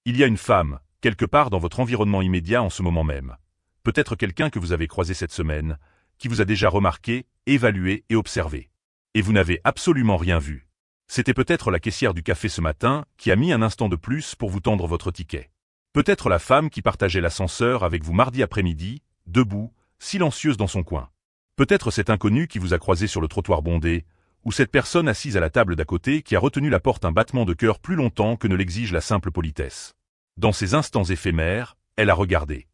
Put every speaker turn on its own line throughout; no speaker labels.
Il y a une femme, quelque part dans votre environnement immédiat en ce moment même. Peut-être quelqu'un que vous avez croisé cette semaine, qui vous a déjà remarqué, évalué et observé. Et vous n'avez absolument rien vu. C'était peut-être la caissière du café ce matin qui a mis un instant de plus pour vous tendre votre ticket. Peut-être la femme qui partageait l'ascenseur avec vous mardi après-midi, debout, silencieuse dans son coin. Peut-être cet inconnu qui vous a croisé sur le trottoir bondé, ou cette personne assise à la table d'à côté qui a retenu la porte un battement de cœur plus longtemps que ne l'exige la simple politesse. Dans ces instants éphémères, elle a regardé.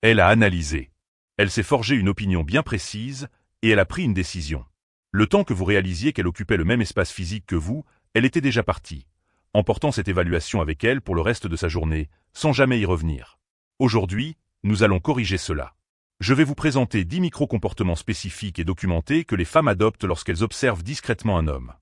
Elle a analysé. Elle s'est forgé une opinion bien précise, et elle a pris une décision. Le temps que vous réalisiez qu'elle occupait le même espace physique que vous, elle était déjà partie, emportant cette évaluation avec elle pour le reste de sa journée, sans jamais y revenir. Aujourd'hui, nous allons corriger cela. Je vais vous présenter 10 micro-comportements spécifiques et documentés que les femmes adoptent lorsqu'elles observent discrètement un homme.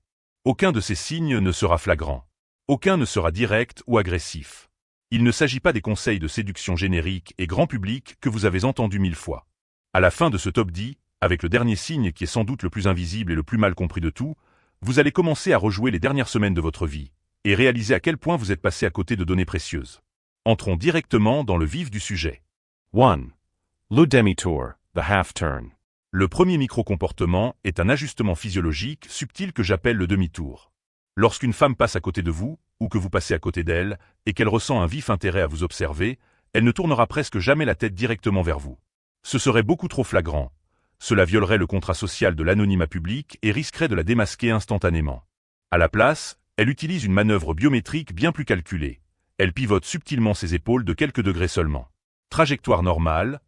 Aucun de ces signes ne sera flagrant. Aucun ne sera direct ou agressif. Il ne s'agit pas des conseils de séduction génériques et grand public que vous avez entendus 1000 fois. À la fin de ce top 10, avec le dernier signe qui est sans doute le plus invisible et le plus mal compris de tout, vous allez commencer à rejouer les dernières semaines de votre vie, et réaliser à quel point vous êtes passé à côté de données précieuses. Entrons directement dans le vif du sujet.
1. Le demi-tour, the half-turn.
Le premier micro-comportement est un ajustement physiologique subtil que j'appelle le demi-tour. Lorsqu'une femme passe à côté de vous, ou que vous passez à côté d'elle, et qu'elle ressent un vif intérêt à vous observer, elle ne tournera presque jamais la tête directement vers vous. Ce serait beaucoup trop flagrant. Cela violerait le contrat social de l'anonymat public et risquerait de la démasquer instantanément. À la place, elle utilise une manœuvre biométrique bien plus calculée. Elle pivote subtilement ses épaules de quelques degrés seulement. Trajectoire normale,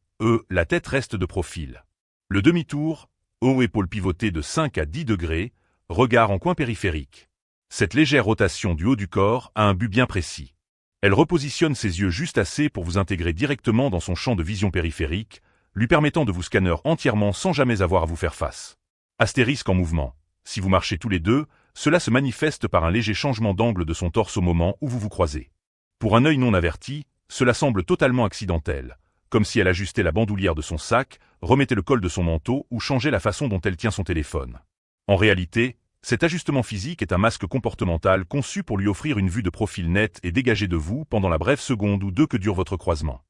la tête reste de profil. Le demi-tour, épaules pivotées de 5 à 10 degrés, regard en coin périphérique. Cette légère rotation du haut du corps a un but bien précis. Elle repositionne ses yeux juste assez pour vous intégrer directement dans son champ de vision périphérique, lui permettant de vous scanner entièrement sans jamais avoir à vous faire face. Astérisque en mouvement. Si vous marchez tous les deux, cela se manifeste par un léger changement d'angle de son torse au moment où vous vous croisez. Pour un œil non averti, cela semble totalement accidentel, comme si elle ajustait la bandoulière de son sac, remettait le col de son manteau ou changeait la façon dont elle tient son téléphone. En réalité, cet ajustement physique est un masque comportemental conçu pour lui offrir une vue de profil nette et dégagée de vous pendant la brève seconde ou deux que dure votre croisement.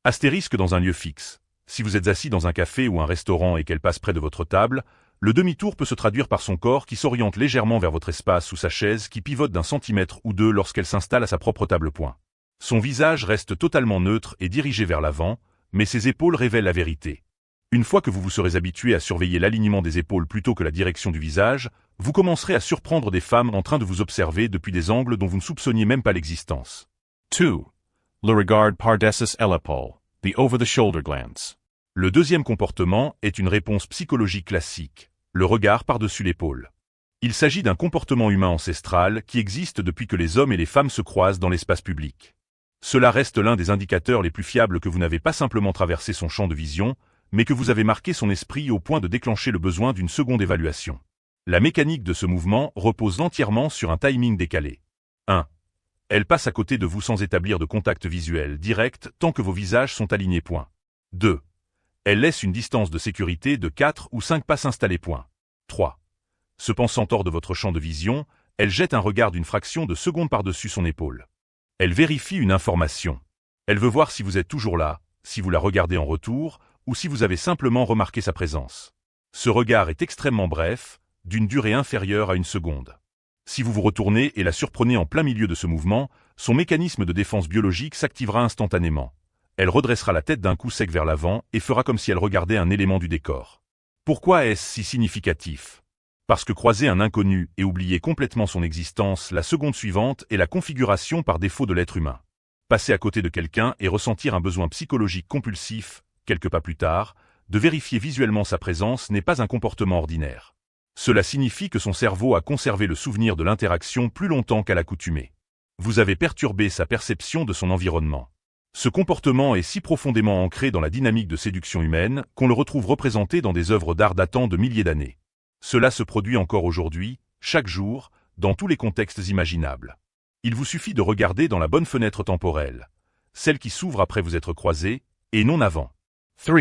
Astérisque dans un lieu fixe. Si vous êtes assis dans un café ou un restaurant et qu'elle passe près de votre table, le demi-tour peut se traduire par son corps qui s'oriente légèrement vers votre espace ou sa chaise qui pivote d'un centimètre ou deux lorsqu'elle s'installe à sa propre table-point. Son visage reste totalement neutre et dirigé vers l'avant, mais ses épaules révèlent la vérité. Une fois que vous vous serez habitué à surveiller l'alignement des épaules plutôt que la direction du visage, vous commencerez à surprendre des femmes en train de vous observer depuis des angles dont vous ne soupçonniez même pas l'existence.
2. Le regard par-dessus l'épaule, the over-the-shoulder glance.
Le deuxième comportement est une réponse psychologique classique, le regard par-dessus l'épaule. Il s'agit d'un comportement humain ancestral qui existe depuis que les hommes et les femmes se croisent dans l'espace public. Cela reste l'un des indicateurs les plus fiables que vous n'avez pas simplement traversé son champ de vision, mais que vous avez marqué son esprit au point de déclencher le besoin d'une seconde évaluation. La mécanique de ce mouvement repose entièrement sur un timing décalé. 1. Elle passe à côté de vous sans établir de contact visuel direct tant que vos visages sont alignés. 2. Elle laisse une distance de sécurité de 4 ou 5 pas s'installer. 3. Se pensant hors de votre champ de vision, elle jette un regard d'une fraction de seconde par-dessus son épaule. Elle vérifie une information. Elle veut voir si vous êtes toujours là, si vous la regardez en retour, ou si vous avez simplement remarqué sa présence. Ce regard est extrêmement bref, d'une durée inférieure à une seconde. Si vous vous retournez et la surprenez en plein milieu de ce mouvement, son mécanisme de défense biologique s'activera instantanément. Elle redressera la tête d'un coup sec vers l'avant et fera comme si elle regardait un élément du décor. Pourquoi est-ce si significatif ? Parce que croiser un inconnu et oublier complètement son existence la seconde suivante est la configuration par défaut de l'être humain. Passer à côté de quelqu'un et ressentir un besoin psychologique compulsif, quelques pas plus tard, de vérifier visuellement sa présence n'est pas un comportement ordinaire. Cela signifie que son cerveau a conservé le souvenir de l'interaction plus longtemps qu'à l'accoutumée. Vous avez perturbé sa perception de son environnement. Ce comportement est si profondément ancré dans la dynamique de séduction humaine qu'on le retrouve représenté dans des œuvres d'art datant de milliers d'années. Cela se produit encore aujourd'hui, chaque jour, dans tous les contextes imaginables. Il vous suffit de regarder dans la bonne fenêtre temporelle, celle qui s'ouvre après vous être croisé, et non avant.
3.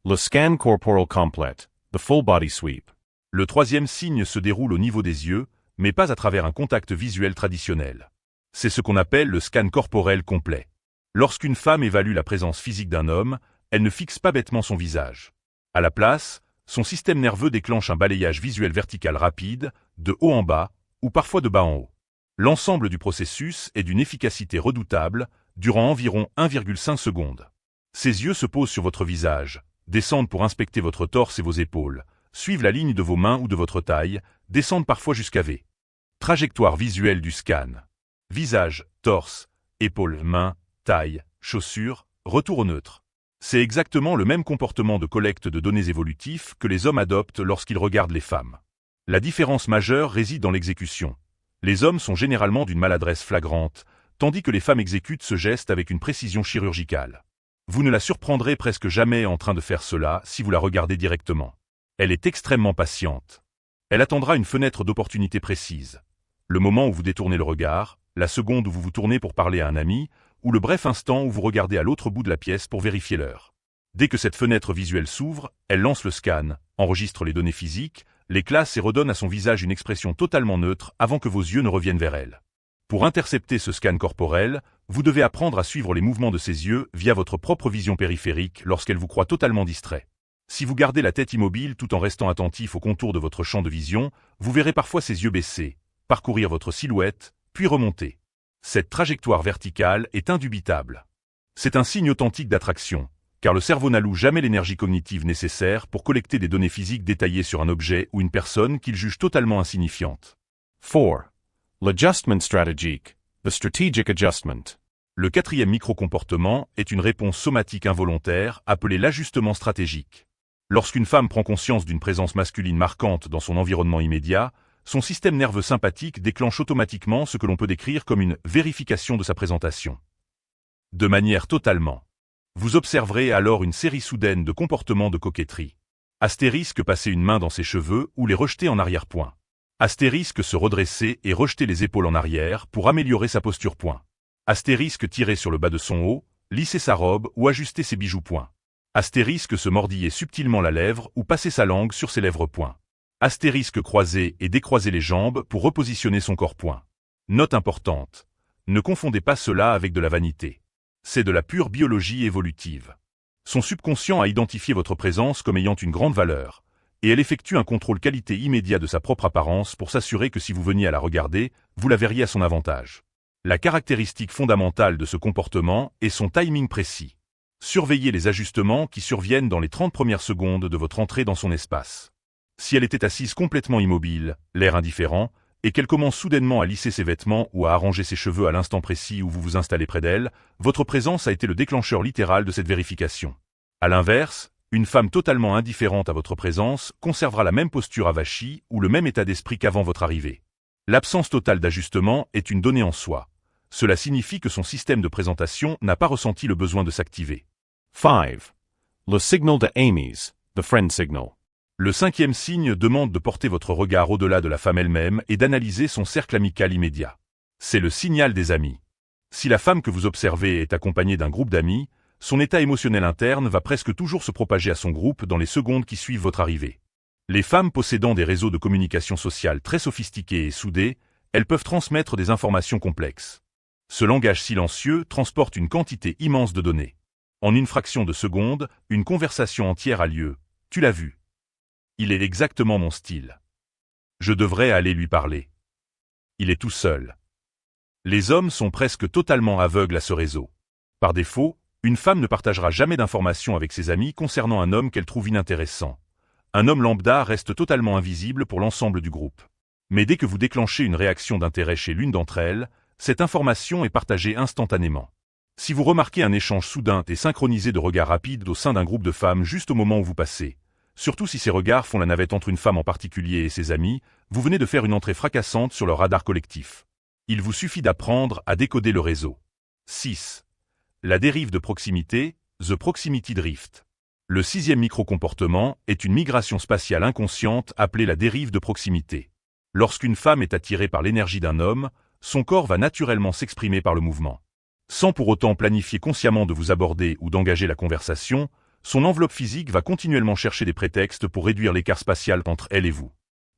Le scan corporal complete, the full body sweep.
Le troisième signe se déroule au niveau des yeux, mais pas à travers un contact visuel traditionnel. C'est ce qu'on appelle le scan corporel complet. Lorsqu'une femme évalue la présence physique d'un homme, elle ne fixe pas bêtement son visage. À la place, son système nerveux déclenche un balayage visuel vertical rapide, de haut en bas, ou parfois de bas en haut. L'ensemble du processus est d'une efficacité redoutable, durant environ 1,5 secondes. Ses yeux se posent sur votre visage, descendent pour inspecter votre torse et vos épaules, suivent la ligne de vos mains ou de votre taille, descendent parfois jusqu'à V. Trajectoire visuelle du scan. Visage, torse, épaules, mains, taille, chaussures, retour au neutre. C'est exactement le même comportement de collecte de données évolutifs que les hommes adoptent lorsqu'ils regardent les femmes. La différence majeure réside dans l'exécution. Les hommes sont généralement d'une maladresse flagrante, tandis que les femmes exécutent ce geste avec une précision chirurgicale. Vous ne la surprendrez presque jamais en train de faire cela si vous la regardez directement. Elle est extrêmement patiente. Elle attendra une fenêtre d'opportunité précise. Le moment où vous détournez le regard, la seconde où vous vous tournez pour parler à un ami, ou le bref instant où vous regardez à l'autre bout de la pièce pour vérifier l'heure. Dès que cette fenêtre visuelle s'ouvre, elle lance le scan, enregistre les données physiques, les classe et redonne à son visage une expression totalement neutre avant que vos yeux ne reviennent vers elle. Pour intercepter ce scan corporel, vous devez apprendre à suivre les mouvements de ses yeux via votre propre vision périphérique lorsqu'elle vous croit totalement distrait. Si vous gardez la tête immobile tout en restant attentif au contour de votre champ de vision, vous verrez parfois ses yeux baisser, parcourir votre silhouette, puis remonter. Cette trajectoire verticale est indubitable. C'est un signe authentique d'attraction, car le cerveau n'alloue jamais l'énergie cognitive nécessaire pour collecter des données physiques détaillées sur un objet ou une personne qu'il juge totalement insignifiante.
4. L'adjustment stratégique, the strategic adjustment.
Le quatrième micro-comportement est une réponse somatique involontaire appelée l'ajustement stratégique. Lorsqu'une femme prend conscience d'une présence masculine marquante dans son environnement immédiat, son système nerveux sympathique déclenche automatiquement ce que l'on peut décrire comme une vérification de sa présentation. De manière totalement. Vous observerez alors une série soudaine de comportements de coquetterie. Astérisque passer une main dans ses cheveux ou les rejeter en arrière-point. Astérisque se redresser et rejeter les épaules en arrière pour améliorer sa posture point. Astérisque tirer sur le bas de son haut, lisser sa robe ou ajuster ses bijoux point. Astérisque se mordiller subtilement la lèvre ou passer sa langue sur ses lèvres point. Astérisque croiser et décroiser les jambes pour repositionner son corps point. Note importante. Ne confondez pas cela avec de la vanité. C'est de la pure biologie évolutive. Son subconscient a identifié votre présence comme ayant une grande valeur, et elle effectue un contrôle qualité immédiat de sa propre apparence pour s'assurer que si vous veniez à la regarder, vous la verriez à son avantage. La caractéristique fondamentale de ce comportement est son timing précis. Surveillez les ajustements qui surviennent dans les 30 premières secondes de votre entrée dans son espace. Si elle était assise complètement immobile, l'air indifférent, et qu'elle commence soudainement à lisser ses vêtements ou à arranger ses cheveux à l'instant précis où vous vous installez près d'elle, votre présence a été le déclencheur littéral de cette vérification. À l'inverse, une femme totalement indifférente à votre présence conservera la même posture avachie ou le même état d'esprit qu'avant votre arrivée. L'absence totale d'ajustement est une donnée en soi. Cela signifie que son système de présentation n'a pas ressenti le besoin de s'activer.
5. Le signal de Amy's, the friend signal.
Le cinquième signe demande de porter votre regard au-delà de la femme elle-même et d'analyser son cercle amical immédiat. C'est le signal des amis. Si la femme que vous observez est accompagnée d'un groupe d'amis, son état émotionnel interne va presque toujours se propager à son groupe dans les secondes qui suivent votre arrivée. Les femmes possédant des réseaux de communication sociale très sophistiqués et soudés, elles peuvent transmettre des informations complexes. Ce langage silencieux transporte une quantité immense de données. En une fraction de seconde, une conversation entière a lieu. Tu l'as vu. Il est exactement mon style. Je devrais aller lui parler. Il est tout seul. Les hommes sont presque totalement aveugles à ce réseau. Par défaut, une femme ne partagera jamais d'informations avec ses amis concernant un homme qu'elle trouve inintéressant. Un homme lambda reste totalement invisible pour l'ensemble du groupe. Mais dès que vous déclenchez une réaction d'intérêt chez l'une d'entre elles, cette information est partagée instantanément. Si vous remarquez un échange soudain et synchronisé de regards rapides au sein d'un groupe de femmes juste au moment où vous passez, surtout si ces regards font la navette entre une femme en particulier et ses amis, vous venez de faire une entrée fracassante sur leur radar collectif. Il vous suffit d'apprendre à décoder le réseau. 6. La dérive de proximité, the proximity drift. Le sixième micro-comportement est une migration spatiale inconsciente appelée la dérive de proximité. Lorsqu'une femme est attirée par l'énergie d'un homme, son corps va naturellement s'exprimer par le mouvement. Sans pour autant planifier consciemment de vous aborder ou d'engager la conversation, son enveloppe physique va continuellement chercher des prétextes pour réduire l'écart spatial entre elle et vous.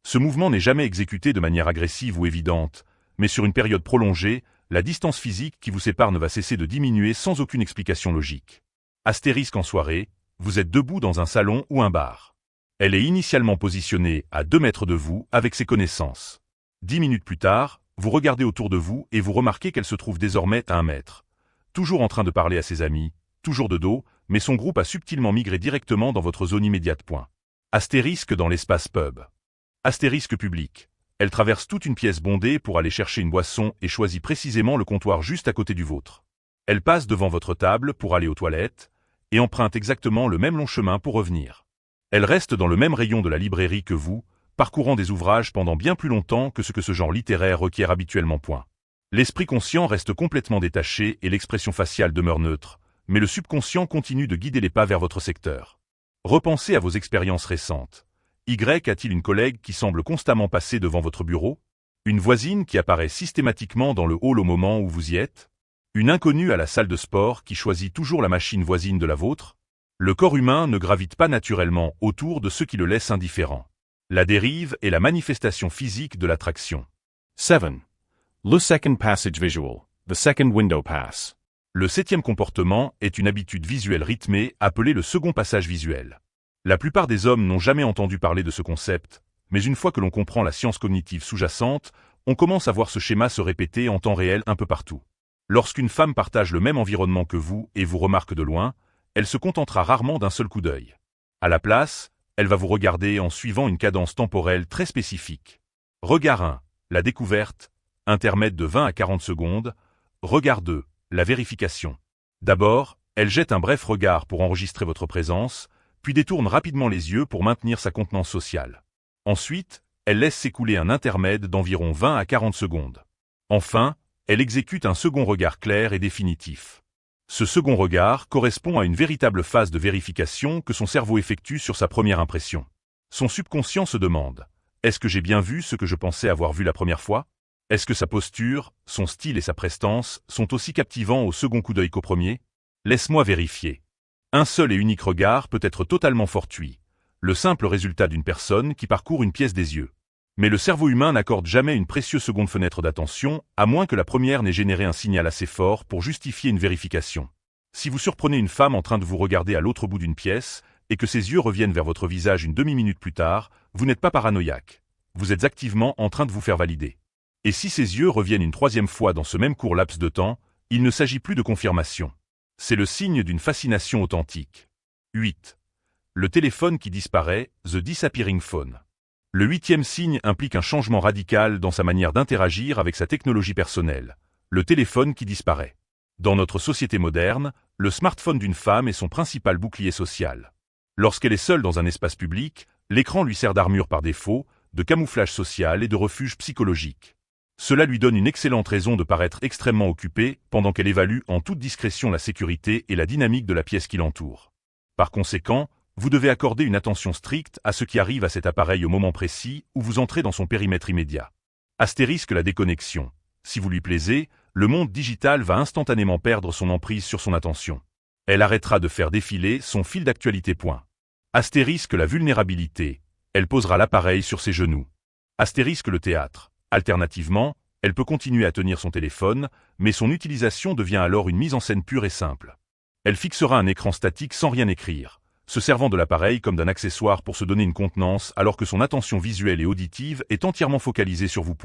Ce mouvement n'est jamais exécuté de manière agressive ou évidente, mais sur une période prolongée, La distance physique qui vous sépare ne va cesser de diminuer sans aucune explication logique. Astérisque en soirée, vous êtes debout dans un salon ou un bar. Elle est initialement positionnée à 2 mètres de vous avec ses connaissances. 10 minutes plus tard, vous regardez autour de vous et vous remarquez qu'elle se trouve désormais à 1 mètre. Toujours en train de parler à ses amis, toujours de dos, mais son groupe a subtilement migré directement dans votre zone immédiate. Astérisque dans l'espace pub. Astérisque public. Elle traverse toute une pièce bondée pour aller chercher une boisson et choisit précisément le comptoir juste à côté du vôtre. Elle passe devant votre table pour aller aux toilettes et emprunte exactement le même long chemin pour revenir. Elle reste dans le même rayon de la librairie que vous, parcourant des ouvrages pendant bien plus longtemps que ce que ce genre littéraire requiert habituellement. L'esprit conscient reste complètement détaché et l'expression faciale demeure neutre, mais le subconscient continue de guider les pas vers votre secteur. Repensez à vos expériences récentes. Y a-t-il une collègue qui semble constamment passer devant votre bureau? Une voisine qui apparaît systématiquement dans le hall au moment où vous y êtes? Une inconnue à la salle de sport qui choisit toujours la machine voisine de la vôtre? Le corps humain ne gravite pas naturellement autour de ce qui le laisse indifférent. La dérive est la manifestation physique de l'attraction.
7. Le second passage visual, the second window pass.
Le 7e comportement est une habitude visuelle rythmée appelée le second passage visuel. La plupart des hommes n'ont jamais entendu parler de ce concept, mais une fois que l'on comprend la science cognitive sous-jacente, on commence à voir ce schéma se répéter en temps réel un peu partout. Lorsqu'une femme partage le même environnement que vous et vous remarque de loin, elle se contentera rarement d'un seul coup d'œil. À la place, elle va vous regarder en suivant une cadence temporelle très spécifique. Regard 1, la découverte, intermède de 20 à 40 secondes. Regard 2, la vérification. D'abord, elle jette un bref regard pour enregistrer votre présence, puis détourne rapidement les yeux pour maintenir sa contenance sociale. Ensuite, elle laisse s'écouler un intermède d'environ 20 à 40 secondes. Enfin, elle exécute un second regard clair et définitif. Ce second regard correspond à une véritable phase de vérification que son cerveau effectue sur sa première impression. Son subconscient se demande « Est-ce que j'ai bien vu ce que je pensais avoir vu la première fois ? Est-ce que sa posture, son style et sa prestance sont aussi captivants au second coup d'œil qu'au premier ? Laisse-moi vérifier. » Un seul et unique regard peut être totalement fortuit, le simple résultat d'une personne qui parcourt une pièce des yeux. Mais le cerveau humain n'accorde jamais une précieuse seconde fenêtre d'attention, à moins que la première n'ait généré un signal assez fort pour justifier une vérification. Si vous surprenez une femme en train de vous regarder à l'autre bout d'une pièce, et que ses yeux reviennent vers votre visage une demi-minute plus tard, vous n'êtes pas paranoïaque. Vous êtes activement en train de vous faire valider. Et si ses yeux reviennent une 3e fois dans ce même court laps de temps, il ne s'agit plus de confirmation. C'est le signe d'une fascination authentique. 8. Le téléphone qui disparaît, the disappearing phone. Le 8e signe implique un changement radical dans sa manière d'interagir avec sa technologie personnelle, le téléphone qui disparaît. Dans notre société moderne, le smartphone d'une femme est son principal bouclier social. Lorsqu'elle est seule dans un espace public, l'écran lui sert d'armure par défaut, de camouflage social et de refuge psychologique. Cela lui donne une excellente raison de paraître extrêmement occupée pendant qu'elle évalue en toute discrétion la sécurité et la dynamique de la pièce qui l'entoure. Par conséquent, vous devez accorder une attention stricte à ce qui arrive à cet appareil au moment précis où vous entrez dans son périmètre immédiat. Astérisque la déconnexion. Si vous lui plaisez, le monde digital va instantanément perdre son emprise sur son attention. Elle arrêtera de faire défiler son fil d'actualité. Astérisque la vulnérabilité. Elle posera l'appareil sur ses genoux. Astérisque le théâtre. Alternativement, elle peut continuer à tenir son téléphone, mais son utilisation devient alors une mise en scène pure et simple. Elle fixera un écran statique sans rien écrire, se servant de l'appareil comme d'un accessoire pour se donner une contenance alors que son attention visuelle et auditive est entièrement focalisée sur vous.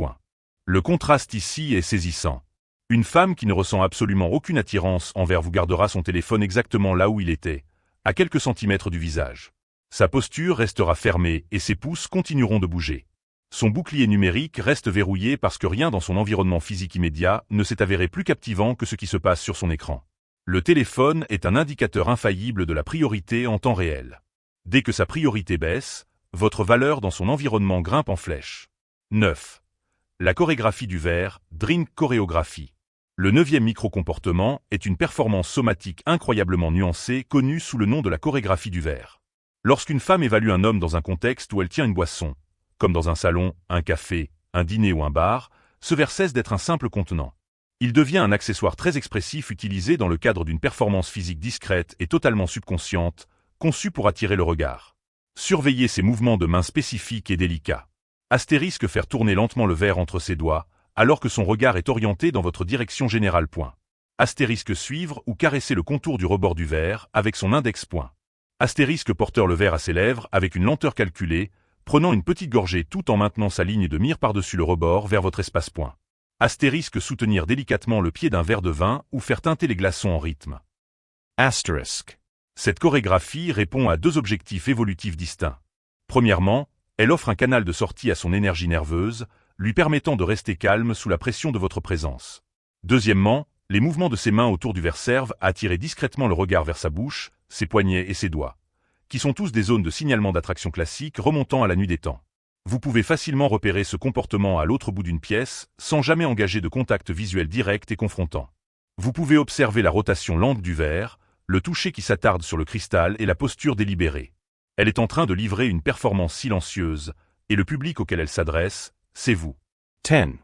Le contraste ici est saisissant. Une femme qui ne ressent absolument aucune attirance envers vous gardera son téléphone exactement là où il était, à quelques centimètres du visage. Sa posture restera fermée et ses pouces continueront de bouger. Son bouclier numérique reste verrouillé parce que rien dans son environnement physique immédiat ne s'est avéré plus captivant que ce qui se passe sur son écran. Le téléphone est un indicateur infaillible de la priorité en temps réel. Dès que sa priorité baisse, votre valeur dans son environnement grimpe en flèche. 9. La chorégraphie du verre, drink chorégraphie. Le 9e micro-comportement est une performance somatique incroyablement nuancée connue sous le nom de la chorégraphie du verre. Lorsqu'une femme évalue un homme dans un contexte où elle tient une boisson, comme dans un salon, un café, un dîner ou un bar, ce verre cesse d'être un simple contenant. Il devient un accessoire très expressif utilisé dans le cadre d'une performance physique discrète et totalement subconsciente, conçue pour attirer le regard. Surveillez ses mouvements de main spécifiques et délicats. Astérisque faire tourner lentement le verre entre ses doigts, alors que son regard est orienté dans votre direction générale. Astérisque suivre ou caresser le contour du rebord du verre avec son index. Astérisque porteur le verre à ses lèvres avec une lenteur calculée, prenant une petite gorgée tout en maintenant sa ligne de mire par-dessus le rebord vers votre espace. Astérisque soutenir délicatement le pied d'un verre de vin ou faire teinter les glaçons en rythme.
Asterisk.
Cette chorégraphie répond à deux objectifs évolutifs distincts. Premièrement, elle offre un canal de sortie à son énergie nerveuse, lui permettant de rester calme sous la pression de votre présence. Deuxièmement, les mouvements de ses mains autour du verre servent à attirer discrètement le regard vers sa bouche, ses poignets et ses doigts, qui sont tous des zones de signalement d'attraction classique remontant à la nuit des temps. Vous pouvez facilement repérer ce comportement à l'autre bout d'une pièce, sans jamais engager de contact visuel direct et confrontant. Vous pouvez observer la rotation lente du verre, le toucher qui s'attarde sur le cristal et la posture délibérée. Elle est en train de livrer une performance silencieuse, et le public auquel elle s'adresse, c'est vous.
10.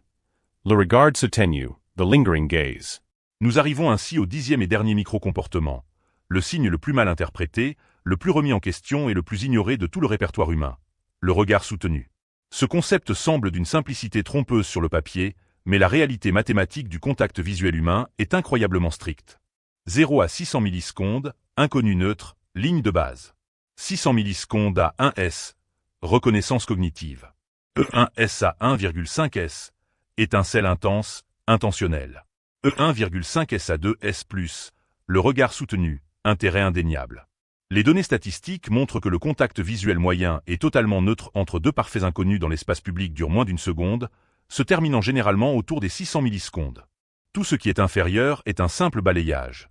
Le regard soutenu, the lingering gaze.
Nous arrivons ainsi au 10e et dernier micro-comportement, le signe le plus mal interprété, le plus remis en question et le plus ignoré de tout le répertoire humain, le regard soutenu. Ce concept semble d'une simplicité trompeuse sur le papier, mais la réalité mathématique du contact visuel humain est incroyablement stricte. 0 à 600 millisecondes, inconnu neutre, ligne de base. 600 millisecondes à 1S, reconnaissance cognitive. E1S à 1,5S, étincelle intense, intentionnelle. E1,5S à 2S+, le regard soutenu, intérêt indéniable. Les données statistiques montrent que le contact visuel moyen est totalement neutre entre deux parfaits inconnus dans l'espace public dure moins d'une seconde, se terminant généralement autour des 600 millisecondes. Tout ce qui est inférieur est un simple balayage.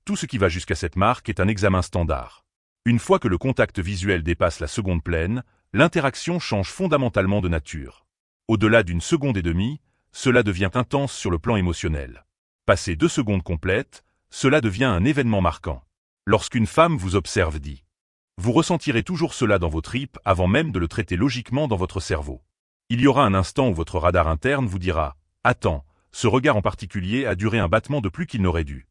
Tout ce qui va jusqu'à cette marque est un examen standard. Une fois que le contact visuel dépasse la seconde pleine, l'interaction change fondamentalement de nature. Au-delà d'une seconde et demie, cela devient intense sur le plan émotionnel. Passé 2 secondes complètes, cela devient un événement marquant. Lorsqu'une femme vous observe dit. Vous ressentirez toujours cela dans vos tripes avant même de le traiter logiquement dans votre cerveau. Il y aura un instant où votre radar interne vous dira « Attends, ce regard en particulier a duré un battement de plus qu'il n'aurait dû. »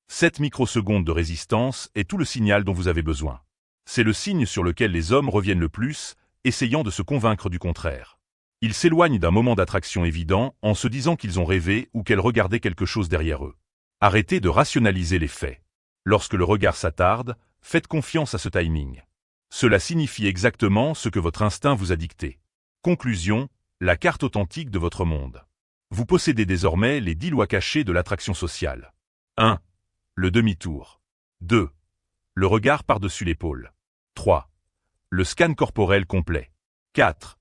7 microsecondes de résistance est tout le signal dont vous avez besoin. C'est le signe sur lequel les hommes reviennent le plus, essayant de se convaincre du contraire. Ils s'éloignent d'un moment d'attraction évident en se disant qu'ils ont rêvé ou qu'elles regardaient quelque chose derrière eux. Arrêtez de rationaliser les faits. Lorsque le regard s'attarde, faites confiance à ce timing. Cela signifie exactement ce que votre instinct vous a dicté. Conclusion, la carte authentique de votre monde. Vous possédez désormais les 10 lois cachées de l'attraction sociale. 1. Le demi-tour. 2. Le regard par-dessus l'épaule. 3. Le scan corporel complet. 4.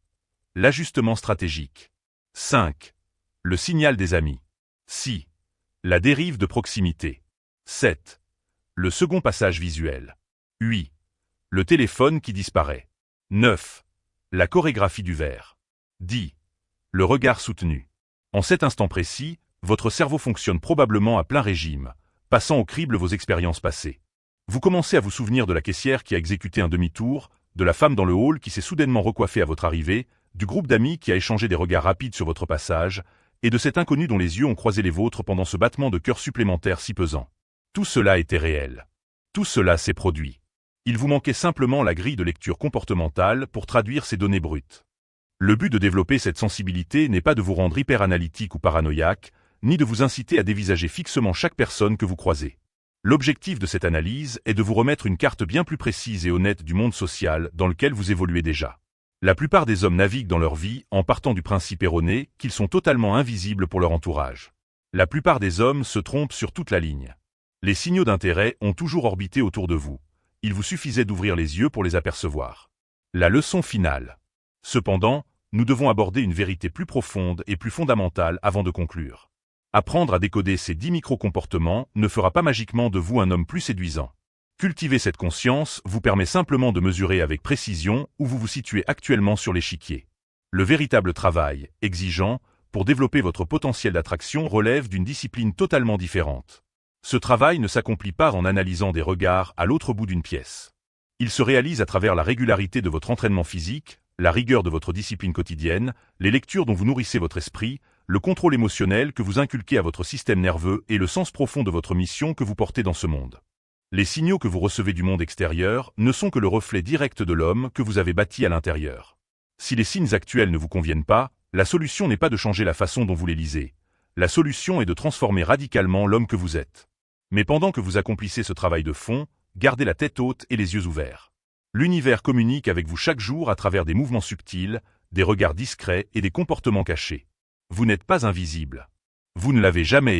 L'ajustement stratégique. 5. Le signal des amis. 6. La dérive de proximité. 7. Le second passage visuel. 8. Le téléphone qui disparaît. 9. La chorégraphie du verre. 10. Le regard soutenu. En cet instant précis, votre cerveau fonctionne probablement à plein régime, passant au crible vos expériences passées. Vous commencez à vous souvenir de la caissière qui a exécuté un demi-tour, de la femme dans le hall qui s'est soudainement recoiffée à votre arrivée, du groupe d'amis qui a échangé des regards rapides sur votre passage, et de cet inconnu dont les yeux ont croisé les vôtres pendant ce battement de cœur supplémentaire si pesant. Tout cela était réel. Tout cela s'est produit. Il vous manquait simplement la grille de lecture comportementale pour traduire ces données brutes. Le but de développer cette sensibilité n'est pas de vous rendre hyper-analytique ou paranoïaque, ni de vous inciter à dévisager fixement chaque personne que vous croisez. L'objectif de cette analyse est de vous remettre une carte bien plus précise et honnête du monde social dans lequel vous évoluez déjà. La plupart des hommes naviguent dans leur vie en partant du principe erroné qu'ils sont totalement invisibles pour leur entourage. La plupart des hommes se trompent sur toute la ligne. Les signaux d'intérêt ont toujours orbité autour de vous. Il vous suffisait d'ouvrir les yeux pour les apercevoir. La leçon finale. Cependant, nous devons aborder une vérité plus profonde et plus fondamentale avant de conclure. Apprendre à décoder ces 10 micro-comportements ne fera pas magiquement de vous un homme plus séduisant. Cultiver cette conscience vous permet simplement de mesurer avec précision où vous vous situez actuellement sur l'échiquier. Le véritable travail, exigeant, pour développer votre potentiel d'attraction relève d'une discipline totalement différente. Ce travail ne s'accomplit pas en analysant des regards à l'autre bout d'une pièce. Il se réalise à travers la régularité de votre entraînement physique, la rigueur de votre discipline quotidienne, les lectures dont vous nourrissez votre esprit, le contrôle émotionnel que vous inculquez à votre système nerveux et le sens profond de votre mission que vous portez dans ce monde. Les signaux que vous recevez du monde extérieur ne sont que le reflet direct de l'homme que vous avez bâti à l'intérieur. Si les signes actuels ne vous conviennent pas, La solution n'est pas de changer la façon dont vous les lisez. La solution est de transformer radicalement l'homme que vous êtes. Mais pendant que vous accomplissez ce travail de fond, gardez la tête haute et les yeux ouverts. L'univers communique avec vous chaque jour à travers des mouvements subtils, des regards discrets et des comportements cachés. Vous n'êtes pas invisible. Vous ne l'avez jamais été.